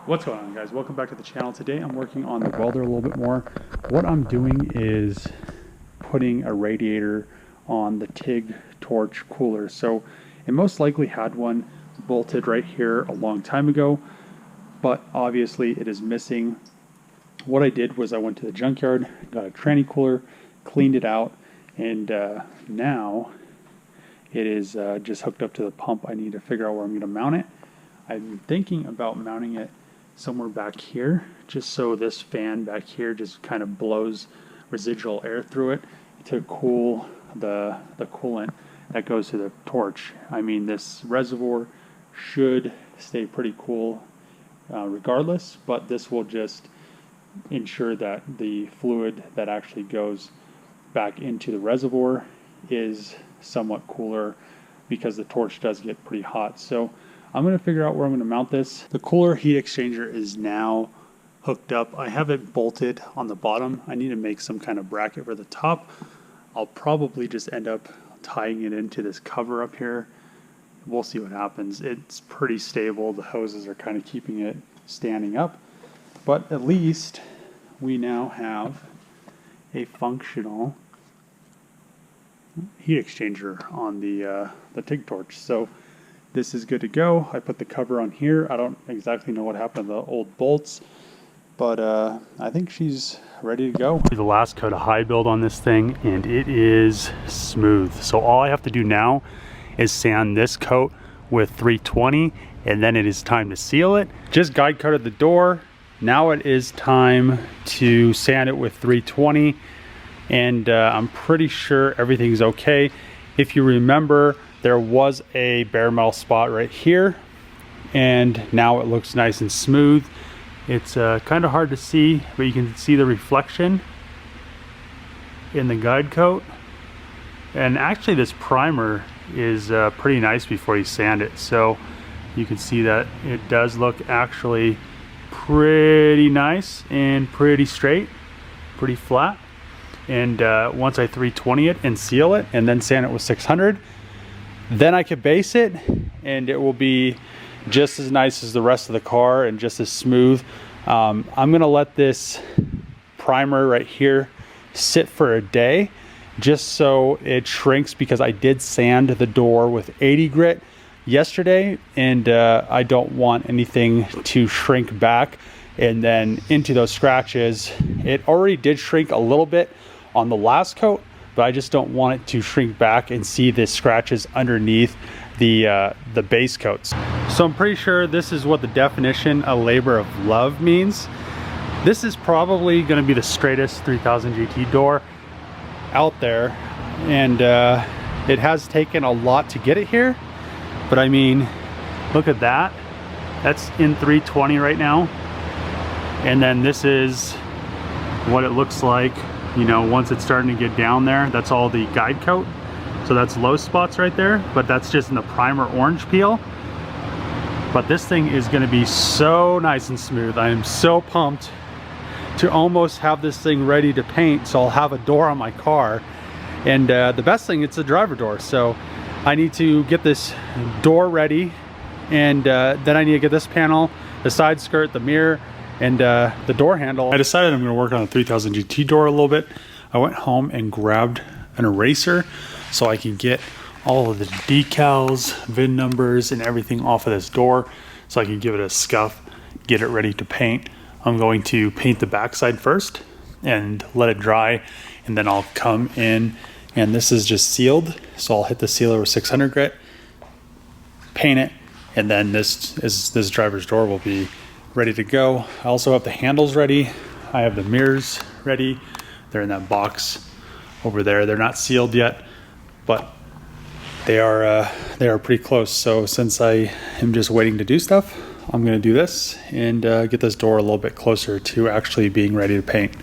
What's going on, guys? Welcome back to the channel. Today I'm working on the welder a little bit more. What I'm doing is putting a radiator on the TIG torch cooler. So it most likely had one bolted right here a long time ago, but obviously it is missing. What I did was I went to the junkyard, got a tranny cooler, cleaned it out, and now it is just hooked up to the pump. I need to figure out where I'm going to mount it. I'm thinking about mounting it somewhere back here, just so this fan back here just kind of blows residual air through it to cool the coolant that goes to the torch. I mean, this reservoir should stay pretty cool regardless, but this will just ensure that the fluid that actually goes back into the reservoir is somewhat cooler, because the torch does get pretty hot. So I'm going to figure out where I'm going to mount this. The cooler heat exchanger is now hooked up. I have it bolted on the bottom. I need to make some kind of bracket for the top. I'll probably just end up tying it into this cover up here. We'll see what happens. It's pretty stable. The hoses are kind of keeping it standing up, but at least we now have a functional heat exchanger on the TIG torch. So this is good to go. I put the cover on here. I don't exactly know what happened to the old bolts, but I think she's ready to go. The last coat of high build on this thing, and it is smooth. So all I have to do now is sand this coat with 320, and then it is time to seal it. Just guide coated the door. Now it is time to sand it with 320, and I'm pretty sure everything's okay. If you remember, there was a bare metal spot right here, and now it looks nice and smooth. It's kind of hard to see, but you can see the reflection in the guide coat. And actually this primer is pretty nice before you sand it, so you can see that it does look actually pretty nice and pretty straight, pretty flat. And once I 320 it and seal it and then sand it with 600, then I can base it, and it will be just as nice as the rest of the car and just as smooth. I'm gonna let this primer right here sit for a day just so it shrinks, because I did sand the door with 80 grit yesterday, and I don't want anything to shrink back and then into those scratches. It already did shrink a little bit on the last coat, but I just don't want it to shrink back and see the scratches underneath the base coats. So I'm pretty sure this is what the definition of labor of love means. This is probably going to be the straightest 3000 GT door out there, and it has taken a lot to get it here, but I mean, look at that. That's in 320 right now, and then this is what it looks like, you know, once it's starting to get down there. That's all the guide coat, so that's low spots right there, but that's just in the primer orange peel. But this thing is going to be so nice and smooth. I am so pumped to almost have this thing ready to paint, so I'll have a door on my car. And the best thing, it's a driver door, so I need to get this door ready, and then I need to get this panel, the side skirt, the mirror, and the door handle. I decided I'm going to work on the 3000 GT door a little bit. I went home and grabbed an eraser so I can get all of the decals, VIN numbers, and everything off of this door, so I can give it a scuff, get it ready to paint. I'm going to paint the backside first and let it dry, and then I'll come in, and this is just sealed, so I'll hit the sealer with 600 grit, paint it, and then this driver's door will be ready to go. I also have the handles ready. I have the mirrors ready. They're in that box over there. They're not sealed yet, but they are pretty close. So since I am just waiting to do stuff, I'm going to do this and get this door a little bit closer to actually being ready to paint.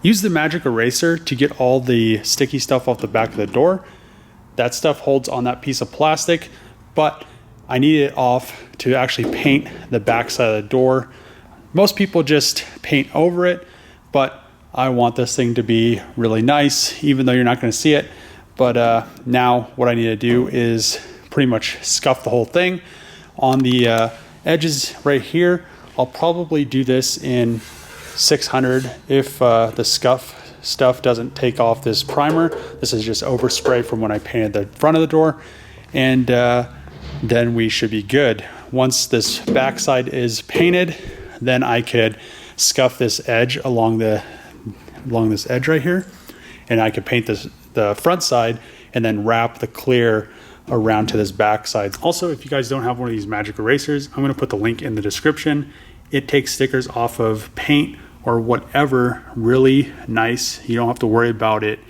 use the magic eraser to get all the sticky stuff off the back of the door. That stuff holds on that piece of plastic, but I need it off to actually paint the back side of the door. Most people just paint over it, but I want this thing to be really nice, even though you're not going to see it. But now what I need to do is pretty much scuff the whole thing. On the edges right here, I'll probably do this in 600 if the scuff stuff doesn't take off this primer. This is just overspray from when I painted the front of the door. And then we should be good. Once this backside is painted, then I could scuff this edge along this edge right here, and I could paint the front side and then wrap the clear around to this back side. Also, if you guys don't have one of these magic erasers, I'm going to put the link in the description. It takes stickers off of paint or whatever really nice. You don't have to worry about it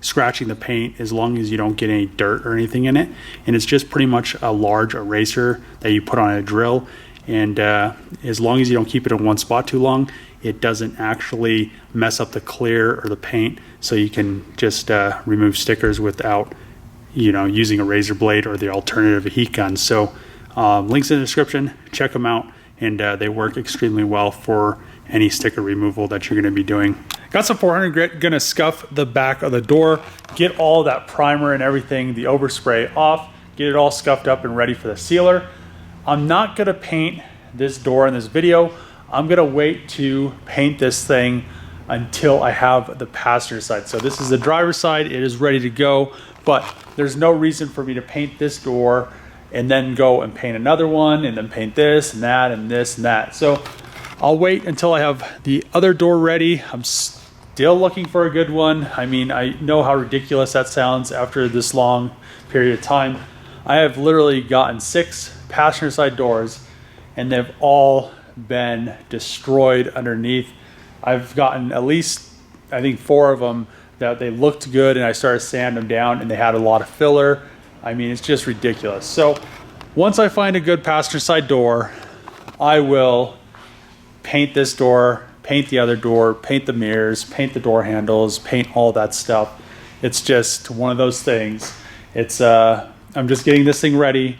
scratching the paint as long as you don't get any dirt or anything in it. And it's just pretty much a large eraser that you put on a drill, and as long as you don't keep it in one spot too long, it doesn't actually mess up the clear or the paint, so you can just remove stickers without using a razor blade or the alternative, a heat gun. So links in the description, check them out, and they work extremely well for any sticker removal that you're going to be doing. Got some 400 grit, gonna scuff the back of the door, get all that primer and everything, the overspray off, get it all scuffed up and ready for the sealer. I'm not gonna paint this door in this video. I'm gonna wait to paint this thing until I have the passenger side. So this is the driver's side, it is ready to go, but there's no reason for me to paint this door and then go and paint another one and then paint this and that and this and that. So I'll wait until I have the other door ready. I'm still looking for a good one. I mean, I know how ridiculous that sounds after this long period of time. I have literally gotten 6 passenger side doors and they've all been destroyed underneath. I've gotten at least, I think 4 of them that they looked good, and I started sanding them down and they had a lot of filler. I mean, it's just ridiculous. So once I find a good passenger side door, I will paint this door, paint the other door, paint the mirrors, paint the door handles, paint all that stuff. It's just one of those things. It's I'm just getting this thing ready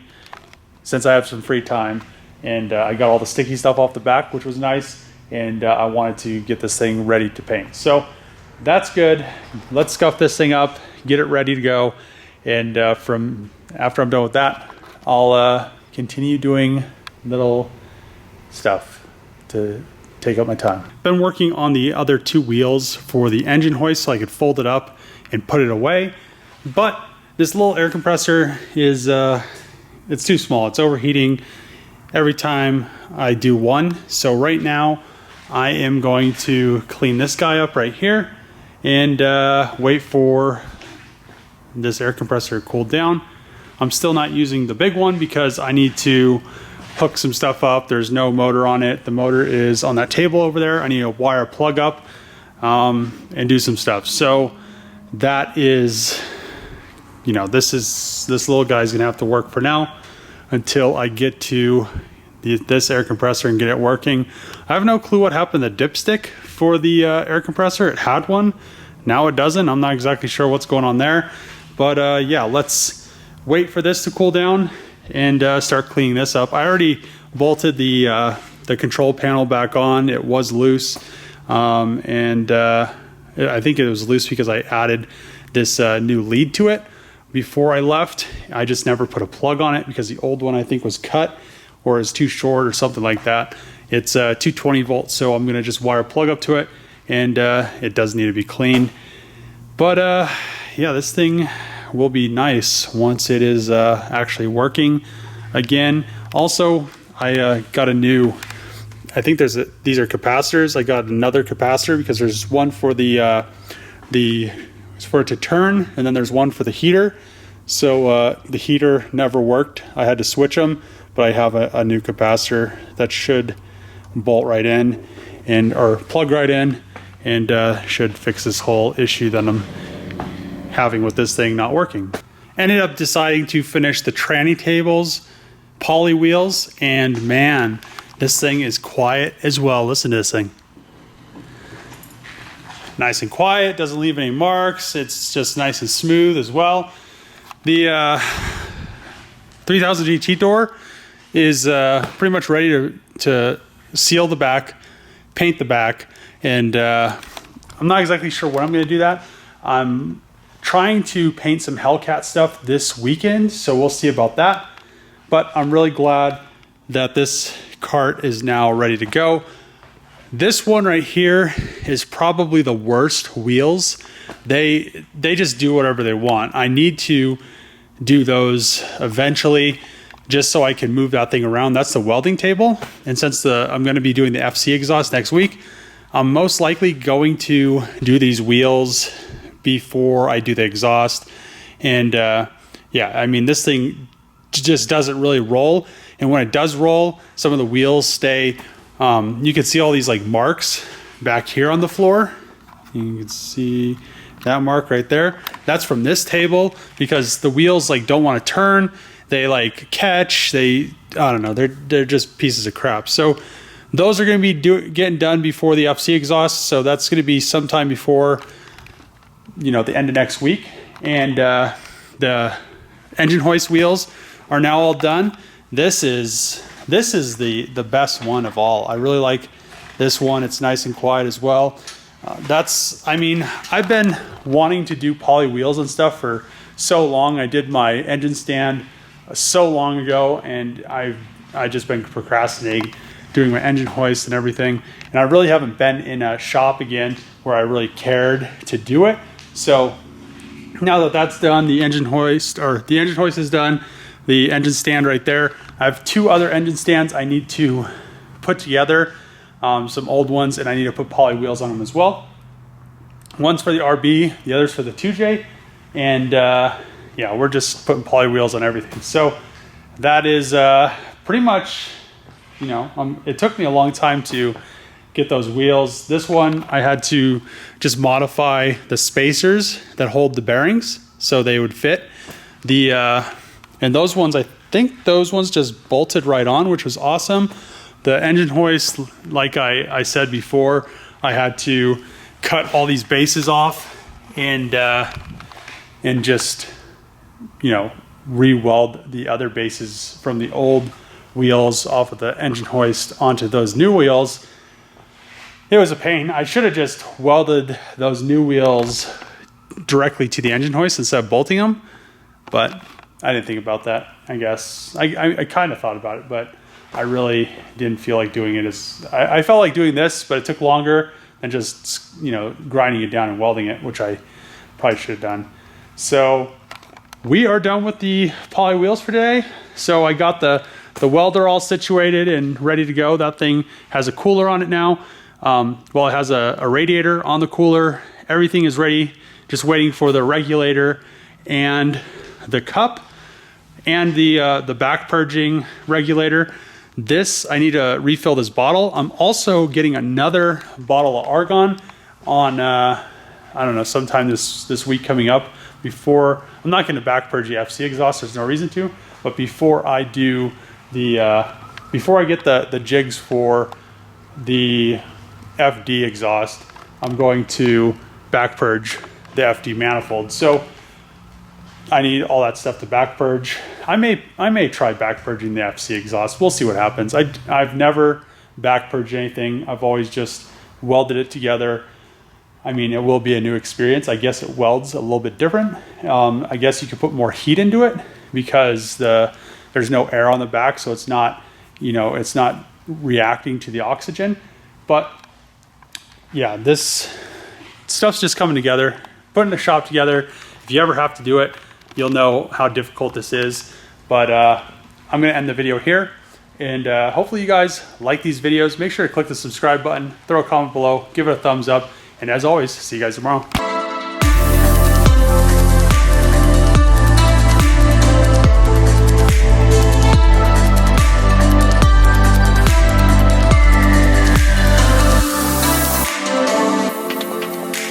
since I have some free time, and I got all the sticky stuff off the back, which was nice, and I wanted to get this thing ready to paint. So that's good. Let's scuff this thing up, get it ready to go, and from after I'm done with that, I'll continue doing little stuff to take up my time. Been working on the other 2 wheels for the engine hoist so I could fold it up and put it away, but this little air compressor is it's too small. It's overheating every time I do one. So right now I am going to clean this guy up right here and wait for this air compressor to cool down. I'm still not using the big one because I need to hook some stuff up. There's no motor on it. The motor is on that table over there. I need to wire plug up and do some stuff. So that is, this little guy's gonna have to work for now until I get to this air compressor and get it working. I have no clue what happened to the dipstick for the air compressor. It had one, now it doesn't. I'm not exactly sure what's going on there, but yeah, let's wait for this to cool down and start cleaning this up. I already bolted the control panel back on. It was loose, and I think it was loose because I added this new lead to it before I left. I just never put a plug on it because the old one I think was cut or is too short or something like that. It's 220 volts, so I'm gonna just wire a plug up to it, and it does need to be cleaned. But yeah, this thing will be nice once it is actually working again. Also, I got a new, I think these are capacitors. I got another capacitor because there's one for for it to turn, and then there's one for the heater. So the heater never worked. I had to switch them, but I have a new capacitor that should bolt right in or plug right in, and should fix this whole issue that I'm having with this thing not working. Ended up deciding to finish the tranny tables, poly wheels, and man, this thing is quiet as well. Listen to this thing. nice and quiet, doesn't leave any marks. It's just nice and smooth as well. The 3000 GT door is pretty much ready to seal the back, paint the back, and I'm not exactly sure when I'm going to do that. I'm trying to paint some Hellcat stuff this weekend, so we'll see about that. But I'm really glad that this cart is now ready to go. This one right here is probably the worst wheels. They just do whatever they want. I need to do those eventually just so I can move that thing around. That's the welding table. And since I'm going to be doing the FC exhaust next week, I'm most likely going to do these wheels before I do the exhaust. And yeah, I mean, this thing just doesn't really roll. And when it does roll, some of the wheels stay, you can see all these like marks back here on the floor. You can see that mark right there. That's from this table because the wheels like don't want to turn. They like catch, I don't know, they're just pieces of crap. So those are going to be getting done before the FC exhaust. So that's going to be sometime before, you know, the end of next week. And the engine hoist wheels are now all done. This is the best one of all. I really like this one. It's nice and quiet as well. I mean, I've been wanting to do poly wheels and stuff for so long. I did my engine stand so long ago, and I've just been procrastinating doing my engine hoist and everything. And I really haven't been in a shop again where I really cared to do it. So now that that's done, the engine hoist is done. The engine stand right there. I have two other engine stands I need to put together, some old ones, and I need to put poly wheels on them as well. One's for the RB, the other's for the 2J, and yeah, we're just putting poly wheels on everything. So that is pretty much, you know, it took me a long time to get those wheels. This one, I had to just modify the spacers that hold the bearings so they would fit. And those ones, I think those ones just bolted right on, which was awesome. The engine hoist, like I said before, I had to cut all these bases off and just, you know, re-weld the other bases from the old wheels off of the engine hoist onto those new wheels. It was a pain. I should have just welded those new wheels directly to the engine hoist instead of bolting them, but I didn't think about that, I guess. I kind of thought about it, but I really didn't feel like doing it I felt like doing this, but it took longer than just, you know, grinding it down and welding it, which I probably should have done. So we are done with the poly wheels for today. So I got the welder all situated and ready to go. That thing has a cooler on it now. Well, it has a radiator on the cooler. Everything is ready, just waiting for the regulator and the cup and the back purging regulator. I need to refill this bottle. I'm also getting another bottle of argon on, I don't know, sometime this week coming up. I'm not going to back purge the FC exhaust, there's no reason to, but before I do before I get the jigs for the FD exhaust, I'm going to back purge the FD manifold. So I need all that stuff to back purge. I may try back purging the FC exhaust. We'll see what happens. I've never back purged anything. I've always just welded it together. I mean, it will be a new experience. I guess it welds a little bit different. I guess you could put more heat into it because there's no air on the back, so it's not, you know, it's not reacting to the oxygen. But yeah, this stuff's just coming together, putting the shop together. If you ever have to do it, you'll know how difficult this is. But I'm going to end the video here. And hopefully you guys like these videos. Make sure to click the subscribe button, throw a comment below, give it a thumbs up. And as always, see you guys tomorrow.